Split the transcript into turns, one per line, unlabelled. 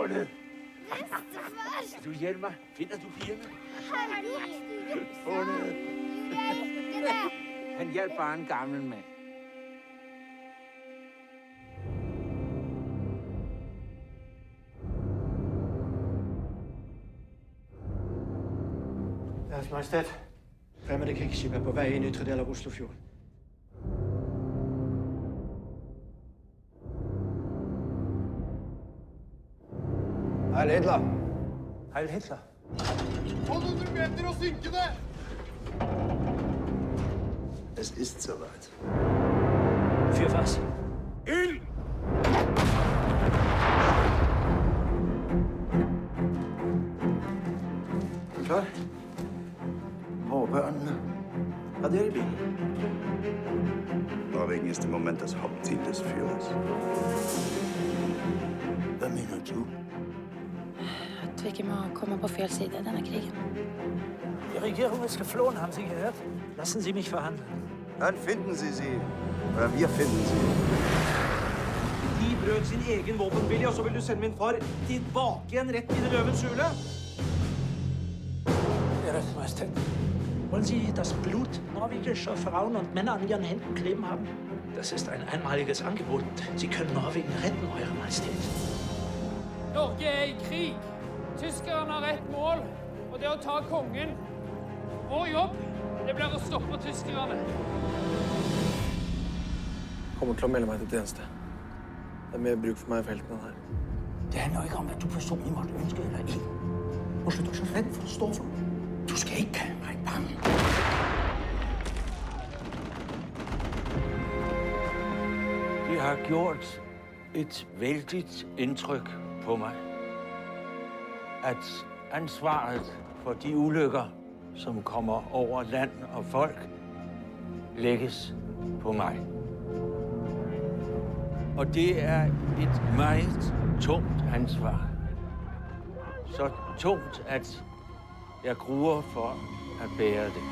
Fundet.
Bestefar!
Du hjælper mig. Finder du pigerne?
Herregud!
Fundet.
Jeg elsker det!
Han hjalp bare en gammel mand.
Deres Majestet, fremmede krigsskip er på vei inn i ytre del av Oslofjorden. Heil Hitler!
Heil Hitler.
1200 meter og synkende!
Es ist soweit.
Fyr fast!
Ild!
Klar? Hvor er børnene? Ja, det er i bilen. Norwegen ist im Moment das Hauptziel des Führers. Hvad mener du?
At vi ikke må komme på feil side i denne krigen.
Die Regierung ist geflohen, haben Sie gehört? Lassen Sie mich verhandeln.
Dann finden Sie sie. Oder wir finden sie.
De brøt sin egen våpenvilje, og så vil du sende min far tilbake igjen rett inn i løvens hule?
Ihre Majestät, wollen Sie das Blut norwegischer Frauen und Männer an Ihren Händen kleben haben? Das ist ein einmaliges Angebot. Sie können Norwegen retten, Eure Majestät.
Norge er i krig. Tyskerne har ett mål, og det er å ta kongen. Vår jobb, det blir å stoppe tyskerne.
Kommer til å melde meg til tjeneste. Det er mer bruk for meg i feltene her.
Det handler ikke om, hvad du personligt måtte ønske eller ikke. Og slutt også redd for å stå for. Du skal ikke kalde mig bange.
Det har gjort et vældigt indtryk på mig, at ansvaret for de ulykker, som kommer over land og folk, lægges på mig. Og det er et meget tungt ansvar. Så tungt, at jeg gruer for at bære det.